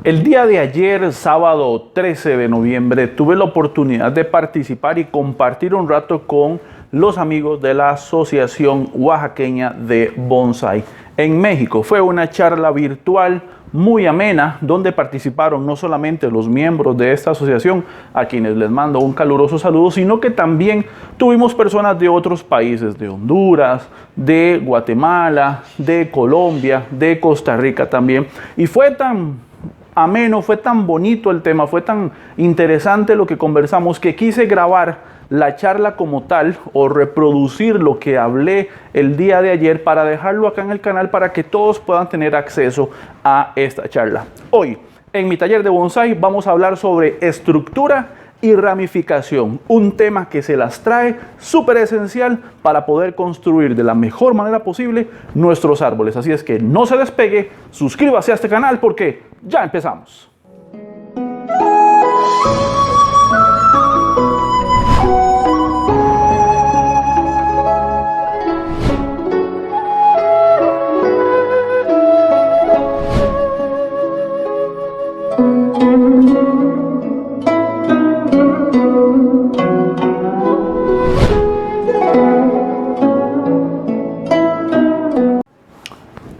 El día de ayer, sábado 13 de noviembre, tuve la oportunidad de participar y compartir un rato con los amigos de la Asociación Oaxaqueña de Bonsai en México. Fue una charla virtual muy amena donde participaron no solamente los miembros de esta asociación, a quienes les mando un caluroso saludo, sino que también tuvimos personas de otros países, de Honduras, de Guatemala, de Colombia, de Costa Rica también. Y fue tan ameno, fue tan bonito el tema, fue tan interesante lo que conversamos que quise grabar la charla como tal o reproducir lo que hablé el día de ayer para dejarlo acá en el canal para que todos puedan tener acceso a esta charla. Hoy, en mi taller de bonsai, vamos a hablar sobre estructura y ramificación, un tema que se las trae súper esencial para poder construir de la mejor manera posible nuestros árboles. Así es que no se despegue, suscríbase a este canal porque ya empezamos.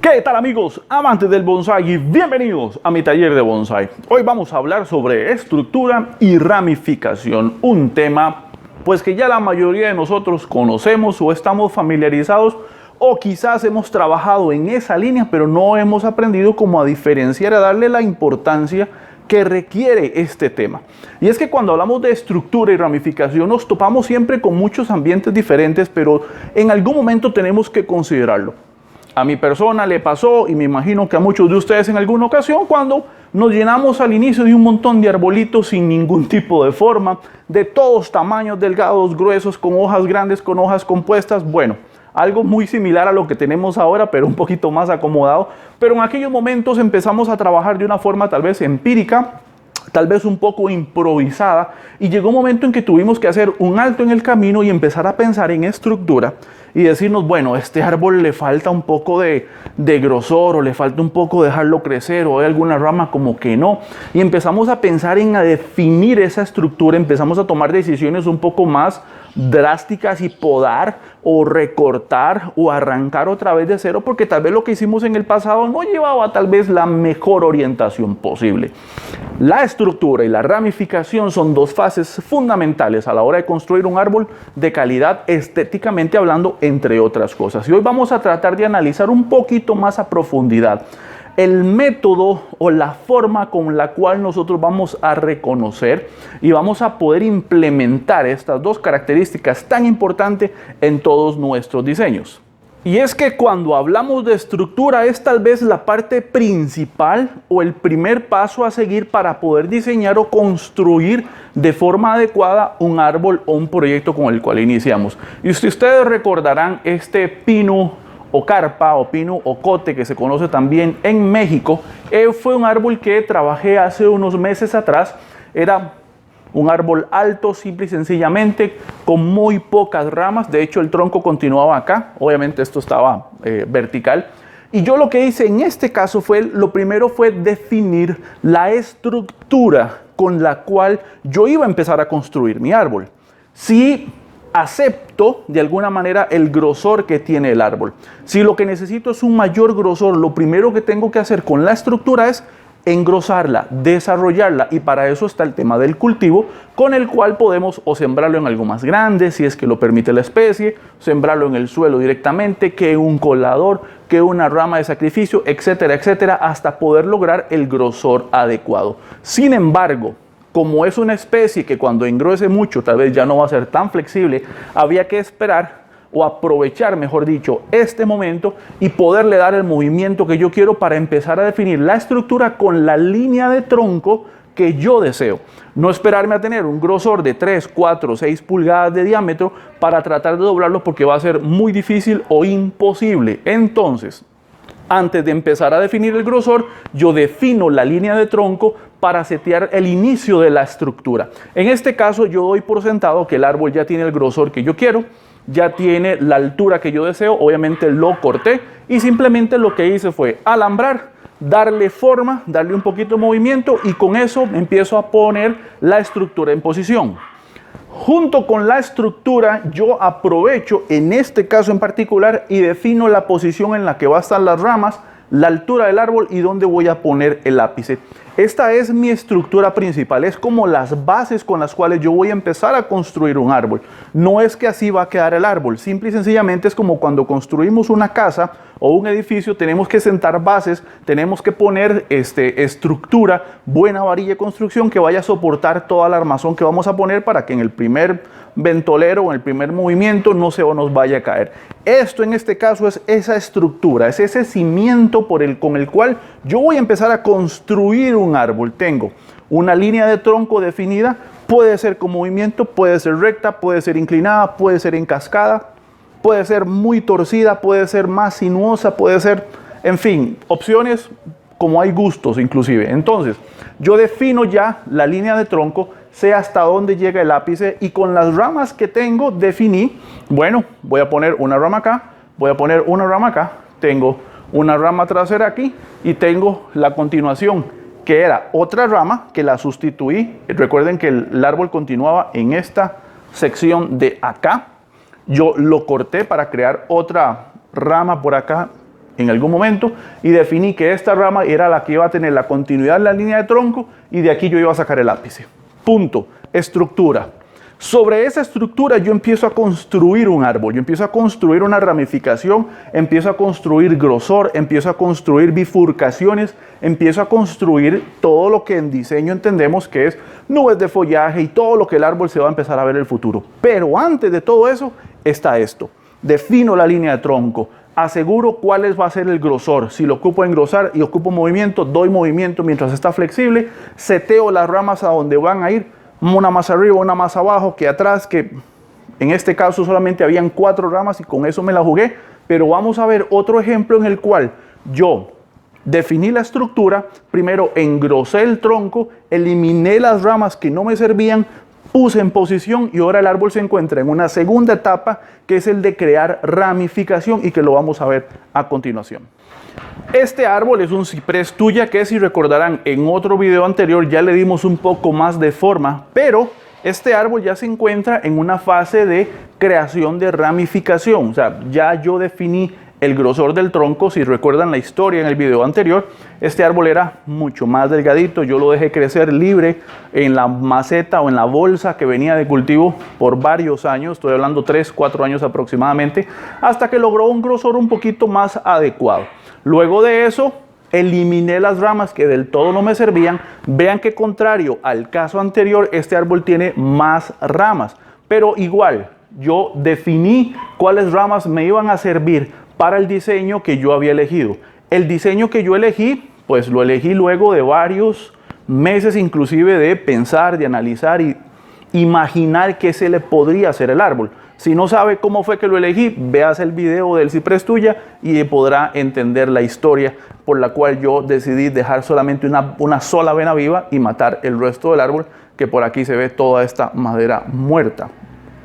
¿Qué tal, amigos amantes del bonsai? Y bienvenidos a mi taller de bonsai. Hoy vamos a hablar sobre estructura y ramificación, un tema pues que ya la mayoría de nosotros conocemos o estamos familiarizados o quizás hemos trabajado en esa línea, pero no hemos aprendido cómo a diferenciar, a darle la importancia que requiere este tema. Y es que cuando hablamos de estructura y ramificación nos topamos siempre con muchos ambientes diferentes, pero en algún momento tenemos que considerarlo. A mi persona le pasó, y me imagino que a muchos de ustedes en alguna ocasión, cuando nos llenamos al inicio de un montón de arbolitos sin ningún tipo de forma, de todos tamaños, delgados, gruesos, con hojas grandes, con hojas compuestas. Bueno, algo muy similar a lo que tenemos ahora, pero un poquito más acomodado. Pero en aquellos momentos empezamos a trabajar de una forma tal vez empírica, tal vez un poco improvisada, y llegó un momento en que tuvimos que hacer un alto en el camino y empezar a pensar en estructura y decirnos, bueno, este árbol le falta un poco de grosor, o le falta un poco dejarlo crecer, o hay alguna rama como que no, y empezamos a pensar en definir esa estructura, empezamos a tomar decisiones un poco más drásticas y podar o recortar o arrancar otra vez de cero, porque tal vez lo que hicimos en el pasado no llevaba tal vez la mejor orientación posible. La estructura y la ramificación son dos fases fundamentales a la hora de construir un árbol de calidad, estéticamente hablando, entre otras cosas. Y hoy vamos a tratar de analizar un poquito más a profundidad el método o la forma con la cual nosotros vamos a reconocer y vamos a poder implementar estas dos características tan importantes en todos nuestros diseños. Y es que cuando hablamos de estructura es tal vez la parte principal o el primer paso a seguir para poder diseñar o construir de forma adecuada un árbol o un proyecto con el cual iniciamos. Y si ustedes recordarán este pino o carpa o pino o cote que se conoce también en México, fue un árbol que trabajé hace unos meses atrás. Era un árbol alto, simple y sencillamente, con muy pocas ramas. De hecho, el tronco continuaba acá. Obviamente esto estaba vertical. Y yo lo que hice en este caso lo primero fue definir la estructura con la cual yo iba a empezar a construir mi árbol. Si acepto de alguna manera el grosor que tiene el árbol. Si lo que necesito es un mayor grosor, lo primero que tengo que hacer con la estructura es engrosarla, desarrollarla, y para eso está el tema del cultivo, con el cual podemos o sembrarlo en algo más grande, si es que lo permite la especie, sembrarlo en el suelo directamente, que un colador, que una rama de sacrificio, etcétera, etcétera, hasta poder lograr el grosor adecuado. Sin embargo, como es una especie que cuando engrose mucho tal vez ya no va a ser tan flexible, había que esperar o aprovechar, mejor dicho, este momento y poderle dar el movimiento que yo quiero para empezar a definir la estructura con la línea de tronco que yo deseo. No esperarme a tener un grosor de 3, 4, 6 pulgadas de diámetro para tratar de doblarlo, porque va a ser muy difícil o imposible. Entonces, antes de empezar a definir el grosor, yo defino la línea de tronco para setear el inicio de la estructura. En este caso, yo doy por sentado que el árbol ya tiene el grosor que yo quiero, ya tiene la altura que yo deseo. Obviamente lo corté y simplemente lo que hice fue alambrar darle forma, darle un poquito de movimiento y con eso empiezo a poner la estructura en posición. Junto con la estructura yo aprovecho en este caso en particular y defino la posición en la que va a estar las ramas, la altura del árbol y dónde voy a poner el ápice. Esta es mi estructura principal, es como las bases con las cuales yo voy a empezar a construir un árbol. No es que así va a quedar el árbol, simple y sencillamente es como cuando construimos una casa o un edificio, tenemos que sentar bases, tenemos que poner estructura, buena varilla de construcción que vaya a soportar toda la armazón que vamos a poner para que en el primer ventolero o en el primer movimiento no se nos vaya a caer. Esto en este caso es esa estructura, es ese cimiento con el cual yo voy a empezar a construir un árbol. Tengo una línea de tronco definida, puede ser con movimiento, puede ser recta, puede ser inclinada, puede ser en cascada, puede ser muy torcida, puede ser más sinuosa, puede ser, en fin, opciones como hay gustos inclusive. Entonces, yo defino ya la línea de tronco, sé hasta dónde llega el ápice y con las ramas que tengo definí, bueno, voy a poner una rama acá, voy a poner una rama acá, tengo una rama trasera aquí y tengo la continuación que era otra rama que la sustituí. Recuerden que el árbol continuaba en esta sección de acá. Yo lo corté para crear otra rama por acá en algún momento y definí que esta rama era la que iba a tener la continuidad en la línea de tronco y de aquí yo iba a sacar el ápice. Punto. Estructura. Sobre esa estructura yo empiezo a construir un árbol, yo empiezo a construir una ramificación, empiezo a construir grosor, empiezo a construir bifurcaciones, empiezo a construir todo lo que en diseño entendemos que es nubes de follaje y todo lo que el árbol se va a empezar a ver en el futuro. Pero antes de todo eso está esto. Defino la línea de tronco, aseguro cuál va a ser el grosor. Si lo ocupo engrosar y ocupo movimiento, doy movimiento mientras está flexible, seteo las ramas a donde van a ir, una más arriba, una más abajo, que atrás, que en este caso solamente habían 4 ramas y con eso me la jugué, pero vamos a ver otro ejemplo en el cual yo definí la estructura, primero engrosé el tronco, eliminé las ramas que no me servían, puse en posición y ahora el árbol se encuentra en una segunda etapa que es el de crear ramificación y que lo vamos a ver a continuación. Este árbol es un ciprés tuya que, si recordarán, en otro video anterior ya le dimos un poco más de forma, pero este árbol ya se encuentra en una fase de creación de ramificación. O sea, ya yo definí el grosor del tronco. Si recuerdan la historia en el video anterior, este árbol era mucho más delgadito. Yo lo dejé crecer libre en la maceta o en la bolsa que venía de cultivo por varios años. Estoy hablando 3, 4 años aproximadamente, hasta que logró un grosor un poquito más adecuado. Luego de eso, eliminé las ramas que del todo no me servían. Vean que contrario al caso anterior, este árbol tiene más ramas, pero igual yo definí cuáles ramas me iban a servir para el diseño que yo había elegido. El diseño que yo elegí, pues lo elegí luego de varios meses inclusive de pensar, de analizar y imaginar qué se le podría hacer al árbol. Si no sabe cómo fue que lo elegí, veas el video del ciprés tuya y podrá entender la historia por la cual yo decidí dejar solamente una sola vena viva y matar el resto del árbol, que por aquí se ve toda esta madera muerta.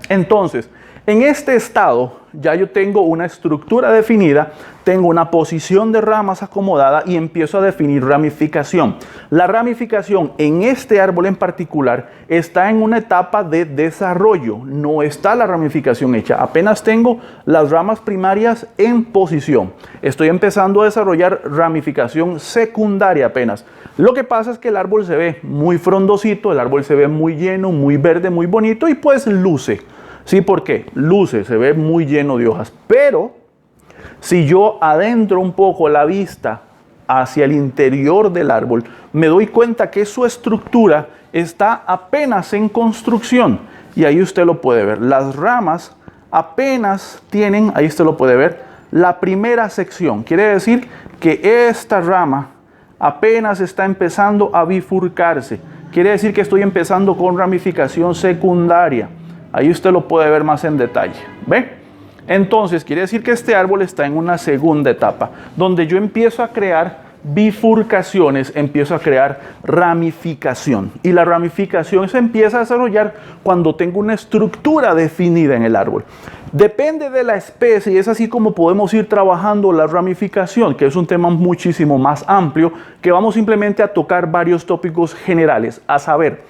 Entonces, en este estado ya yo tengo una estructura definida, tengo una posición de ramas acomodada y empiezo a definir ramificación. La ramificación en este árbol en particular está en una etapa de desarrollo, no está la ramificación hecha, apenas tengo las ramas primarias en posición. Estoy empezando a desarrollar ramificación secundaria apenas. Lo que pasa es que el árbol se ve muy frondosito, el árbol se ve muy lleno, muy verde, muy bonito y pues luce. Sí, ¿por qué? Luce, se ve muy lleno de hojas, pero si yo adentro un poco la vista hacia el interior del árbol, me doy cuenta que su estructura está apenas en construcción. Y ahí usted lo puede ver. Las ramas apenas tienen, ahí usted lo puede ver, la primera sección. Quiere decir que esta rama apenas está empezando a bifurcarse. Quiere decir que estoy empezando con ramificación secundaria. Ahí usted lo puede ver más en detalle. ¿Ve? Entonces, quiere decir que este árbol está en una segunda etapa, donde yo empiezo a crear bifurcaciones, empiezo a crear ramificación. Y la ramificación se empieza a desarrollar cuando tengo una estructura definida en el árbol. Depende de la especie y es así como podemos ir trabajando la ramificación, que es un tema muchísimo más amplio, que vamos simplemente a tocar varios tópicos generales, a saber,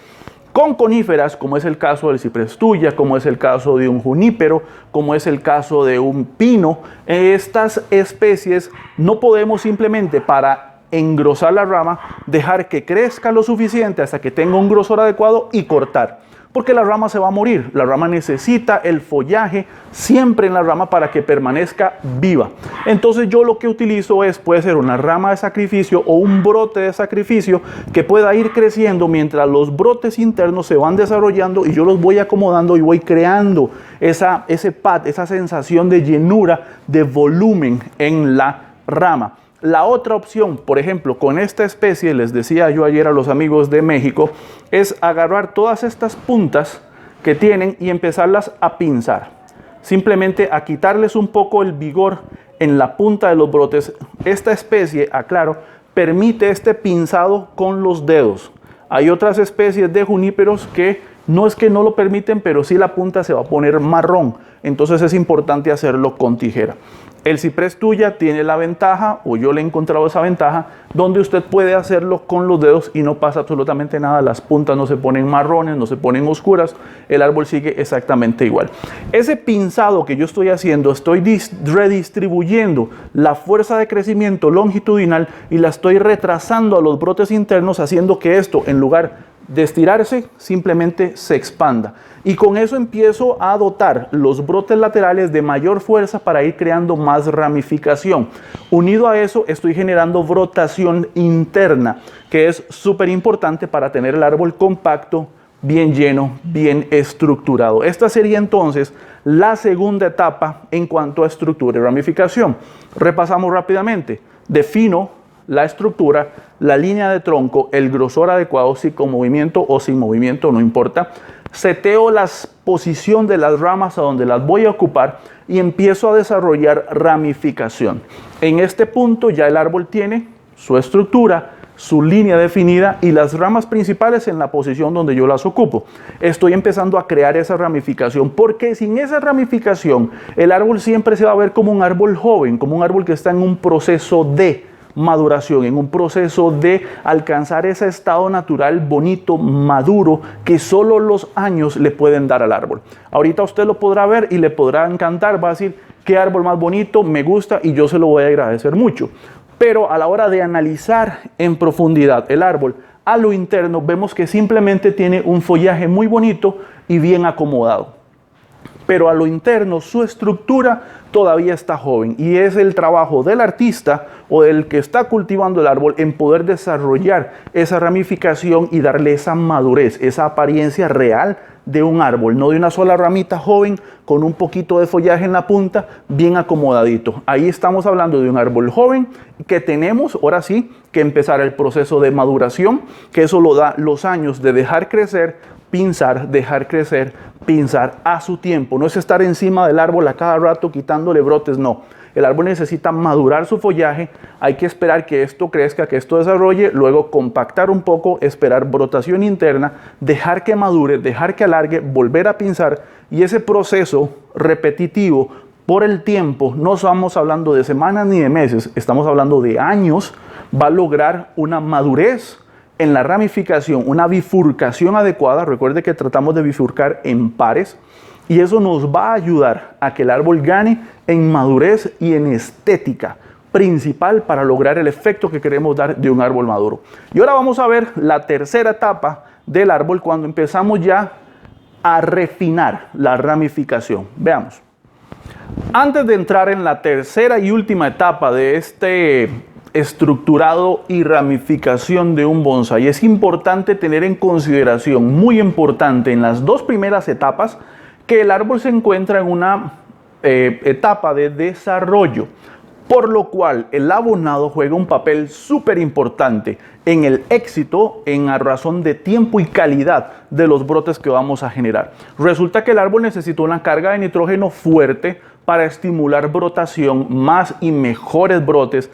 con coníferas, como es el caso del ciprés tuya, como es el caso de un junípero, como es el caso de un pino, estas especies no podemos simplemente para engrosar la rama dejar que crezca lo suficiente hasta que tenga un grosor adecuado y cortar. Porque la rama se va a morir. La rama necesita el follaje siempre en la rama para que permanezca viva. Entonces yo lo que utilizo puede ser una rama de sacrificio o un brote de sacrificio que pueda ir creciendo mientras los brotes internos se van desarrollando y yo los voy acomodando y voy creando esa sensación de llenura, de volumen en la rama. La otra opción, por ejemplo, con esta especie, les decía yo ayer a los amigos de México, es agarrar todas estas puntas que tienen y empezarlas a pinzar. Simplemente a quitarles un poco el vigor en la punta de los brotes. Esta especie, aclaro, permite este pinzado con los dedos. Hay otras especies de juníperos que no es que no lo permiten, pero sí la punta se va a poner marrón. Entonces es importante hacerlo con tijera. El ciprés tuya tiene la ventaja, o yo le he encontrado esa ventaja, donde usted puede hacerlo con los dedos y no pasa absolutamente nada. Las puntas no se ponen marrones, no se ponen oscuras, el árbol sigue exactamente igual. Ese pinzado que yo estoy haciendo, estoy redistribuyendo la fuerza de crecimiento longitudinal y la estoy retrasando a los brotes internos, haciendo que esto, en lugar de estirarse, simplemente se expanda. Y con eso empiezo a dotar los brotes laterales de mayor fuerza para ir creando más ramificación. Unido a eso, estoy generando brotación interna, que es súper importante para tener el árbol compacto, bien lleno, bien estructurado. Esta sería entonces la segunda etapa en cuanto a estructura y ramificación. Repasamos rápidamente. Defino la estructura, la línea de tronco, el grosor adecuado, si con movimiento o sin movimiento, no importa. Seteo la posición de las ramas a donde las voy a ocupar y empiezo a desarrollar ramificación. En este punto ya el árbol tiene su estructura, su línea definida y las ramas principales en la posición donde yo las ocupo. Estoy empezando a crear esa ramificación porque sin esa ramificación el árbol siempre se va a ver como un árbol joven, como un árbol que está en un proceso de maduración, en un proceso de alcanzar ese estado natural bonito, maduro, que solo los años le pueden dar al árbol. Ahorita usted lo podrá ver y le podrá encantar, va a decir, qué árbol más bonito, me gusta y yo se lo voy a agradecer mucho. Pero a la hora de analizar en profundidad el árbol, a lo interno vemos que simplemente tiene un follaje muy bonito y bien acomodado. Pero a lo interno su estructura todavía está joven y es el trabajo del artista o del que está cultivando el árbol en poder desarrollar esa ramificación y darle esa madurez, esa apariencia real de un árbol, no de una sola ramita joven con un poquito de follaje en la punta, bien acomodadito. Ahí estamos hablando de un árbol joven que tenemos, ahora sí, que empezar el proceso de maduración, que eso lo da los años de dejar crecer, pinzar, dejar crecer, pinzar a su tiempo. No es estar encima del árbol a cada rato quitándole brotes, no. El árbol necesita madurar su follaje, hay que esperar que esto crezca, que esto desarrolle, luego compactar un poco, esperar brotación interna, dejar que madure, dejar que alargue, volver a pinzar y ese proceso repetitivo por el tiempo, no estamos hablando de semanas ni de meses, estamos hablando de años, va a lograr una madurez en la ramificación, una bifurcación adecuada. Recuerde que tratamos de bifurcar en pares y eso nos va a ayudar a que el árbol gane en madurez y en estética principal para lograr el efecto que queremos dar de un árbol maduro. Y ahora vamos a ver la tercera etapa del árbol cuando empezamos ya a refinar la ramificación. Veamos. Antes de entrar en la tercera y última etapa de este estructurado y ramificación de un bonsái, es importante tener en consideración, muy importante, en las dos primeras etapas, que el árbol se encuentra en una etapa de desarrollo, por lo cual el abonado juega un papel súper importante en el éxito en a razón de tiempo y calidad de los brotes que vamos a generar. Resulta que el árbol necesita una carga de nitrógeno fuerte para estimular brotación, más y mejores brotes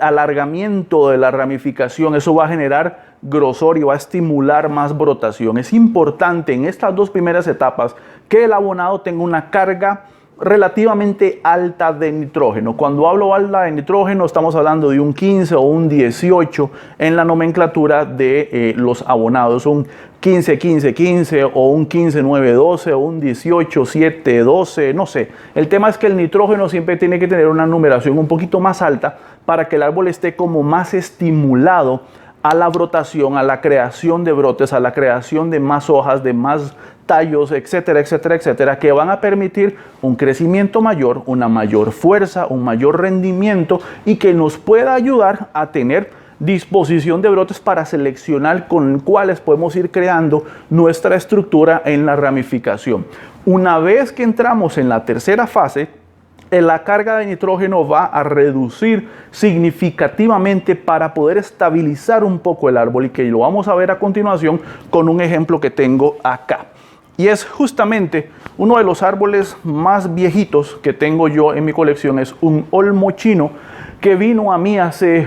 alargamiento de la ramificación, eso va a generar grosor y va a estimular más brotación. Es importante en estas dos primeras etapas que el abonado tenga una carga relativamente alta de nitrógeno. Cuando hablo alta de nitrógeno, estamos hablando de un 15 o un 18 en la nomenclatura de los abonados. Un 15-15-15 o un 15-9-12 o un 18-7-12, no sé. El tema es que el nitrógeno siempre tiene que tener una numeración un poquito más alta para que el árbol esté como más estimulado a la brotación, a la creación de brotes, a la creación de más hojas, de más tallos, etcétera, etcétera, etcétera, que van a permitir un crecimiento mayor, una mayor fuerza, un mayor rendimiento y que nos pueda ayudar a tener disposición de brotes para seleccionar con cuáles podemos ir creando nuestra estructura en la ramificación. Una vez que entramos en la tercera fase, la carga de nitrógeno va a reducir significativamente para poder estabilizar un poco el árbol y que lo vamos a ver a continuación con un ejemplo que tengo acá. Y es justamente uno de los árboles más viejitos que tengo yo en mi colección, es un olmo chino que vino a mí hace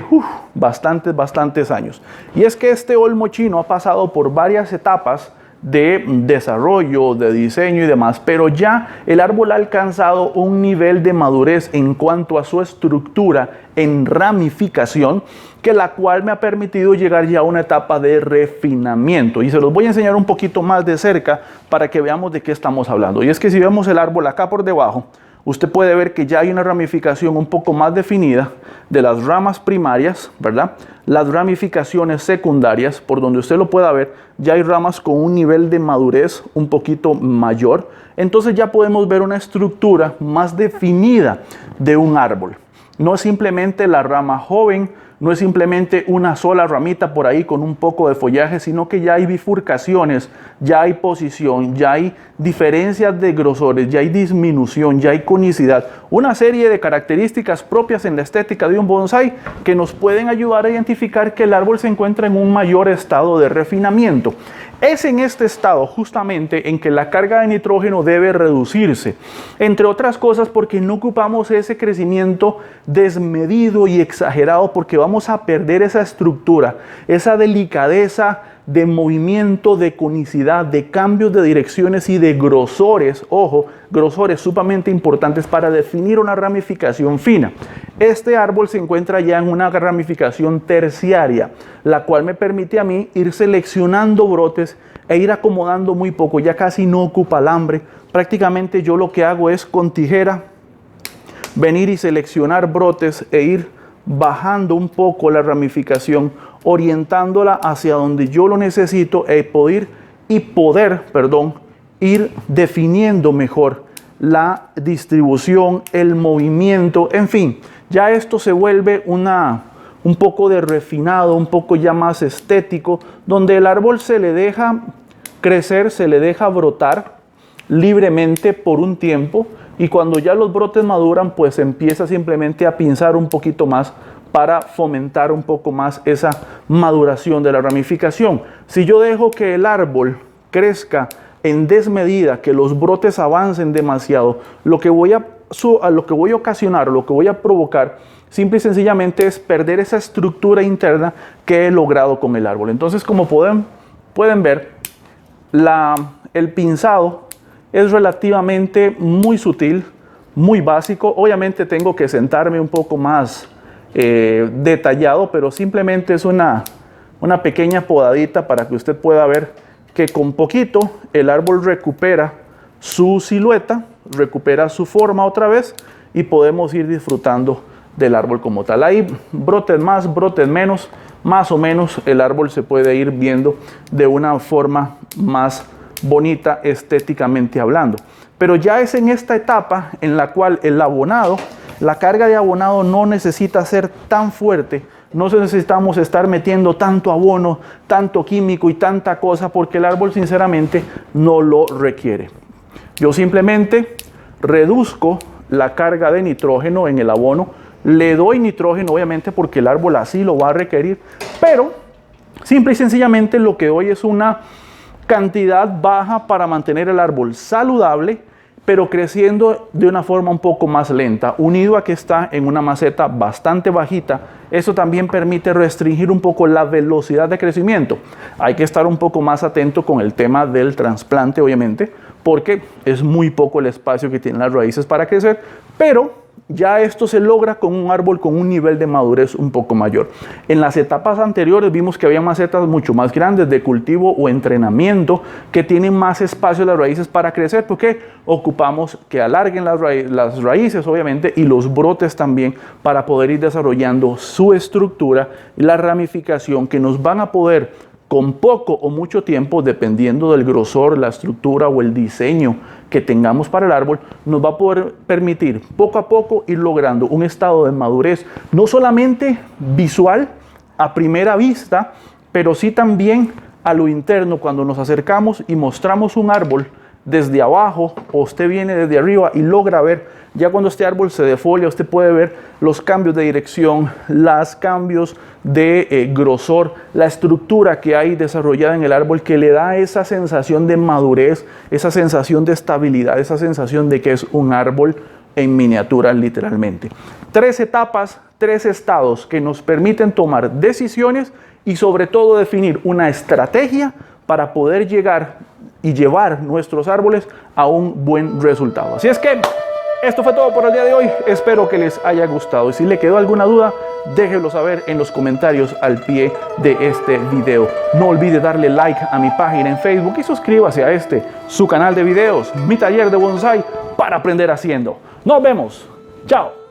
bastantes años. Y es que este olmo chino ha pasado por varias etapas de desarrollo, de diseño y demás, pero ya el árbol ha alcanzado un nivel de madurez en cuanto a su estructura en ramificación, que la cual me ha permitido llegar ya a una etapa de refinamiento. Y se los voy a enseñar un poquito más de cerca para que veamos de qué estamos hablando. Y es que si vemos el árbol acá por debajo, usted puede ver que ya hay una ramificación un poco más definida de las ramas primarias, ¿verdad? Las ramificaciones secundarias, por donde usted lo pueda ver, ya hay ramas con un nivel de madurez un poquito mayor. Entonces ya podemos ver una estructura más definida de un árbol. No es simplemente la rama joven, no es simplemente una sola ramita por ahí con un poco de follaje, sino que ya hay bifurcaciones, ya hay posición, ya hay diferencias de grosores, ya hay disminución, ya hay conicidad. Una serie de características propias en la estética de un bonsái que nos pueden ayudar a identificar que el árbol se encuentra en un mayor estado de refinamiento. Es en este estado justamente en que la carga de nitrógeno debe reducirse, entre otras cosas porque no ocupamos ese crecimiento desmedido y exagerado, porque vamos a perder esa estructura, esa delicadeza de movimiento, de conicidad, de cambios de direcciones y de grosores, ojo, grosores sumamente importantes para definir una ramificación fina. Este árbol se encuentra ya en una ramificación terciaria, la cual me permite a mí ir seleccionando brotes e ir acomodando muy poco, ya casi no ocupa alambre. Prácticamente yo lo que hago es con tijera venir y seleccionar brotes e ir bajando un poco la ramificación, orientándola hacia donde yo lo necesito poder ir definiendo mejor la distribución, el movimiento, en fin, ya esto se vuelve un poco de refinado, un poco ya más estético, donde el árbol se le deja crecer, se le deja brotar libremente por un tiempo, y cuando ya los brotes maduran, pues empieza simplemente a pinzar un poquito más para fomentar un poco más esa maduración de la ramificación. Si yo dejo que el árbol crezca en desmedida, que los brotes avancen demasiado, lo que voy a ocasionar, lo que voy a provocar, simple y sencillamente es perder esa estructura interna que he logrado con el árbol. Entonces, como pueden ver, el pinzado es relativamente muy sutil, muy básico. Obviamente tengo que sentarme un poco más detallado, pero simplemente es una pequeña podadita para que usted pueda ver que con poquito el árbol recupera su silueta, recupera su forma otra vez y podemos ir disfrutando del árbol como tal. Hay brotes más, brotes menos, más o menos el árbol se puede ir viendo de una forma más bonita estéticamente hablando. Pero ya es en esta etapa en la cual el abonado, la carga de abonado no necesita ser tan fuerte, no necesitamos estar metiendo tanto abono, tanto químico y tanta cosa, porque el árbol sinceramente no lo requiere. Yo simplemente reduzco la carga de nitrógeno en el abono, le doy nitrógeno obviamente porque el árbol así lo va a requerir, pero simple y sencillamente lo que doy es una cantidad baja para mantener el árbol saludable, pero creciendo de una forma un poco más lenta, unido a que está en una maceta bastante bajita. Eso también permite restringir un poco la velocidad de crecimiento. Hay que estar un poco más atento con el tema del trasplante, obviamente, porque es muy poco el espacio que tienen las raíces para crecer, pero ya esto se logra con un árbol con un nivel de madurez un poco mayor. En las etapas anteriores vimos que había macetas mucho más grandes de cultivo o entrenamiento que tienen más espacio las raíces para crecer, porque ocupamos que alarguen las raíces, obviamente, y los brotes también, para poder ir desarrollando su estructura y la ramificación que nos van a poder, con poco o mucho tiempo, dependiendo del grosor, la estructura o el diseño que tengamos para el árbol, nos va a poder permitir poco a poco ir logrando un estado de madurez, no solamente visual a primera vista, pero sí también a lo interno. Cuando nos acercamos y mostramos un árbol desde abajo, o usted viene desde arriba y logra ver, ya cuando este árbol se defolia, usted puede ver los cambios de dirección, los cambios de grosor, la estructura que hay desarrollada en el árbol, que le da esa sensación de madurez, esa sensación de estabilidad, esa sensación de que es un árbol en miniatura, literalmente. 3 etapas, 3 estados que nos permiten tomar decisiones y sobre todo definir una estrategia para poder llegar y llevar nuestros árboles a un buen resultado. Así es que esto fue todo por el día de hoy. Espero que les haya gustado. Y si le quedó alguna duda, déjenlo saber en los comentarios al pie de este video. No olvide darle like a mi página en Facebook y suscríbase a su canal de videos, Mi Taller de Bonsai, para aprender haciendo. Nos vemos. Chao.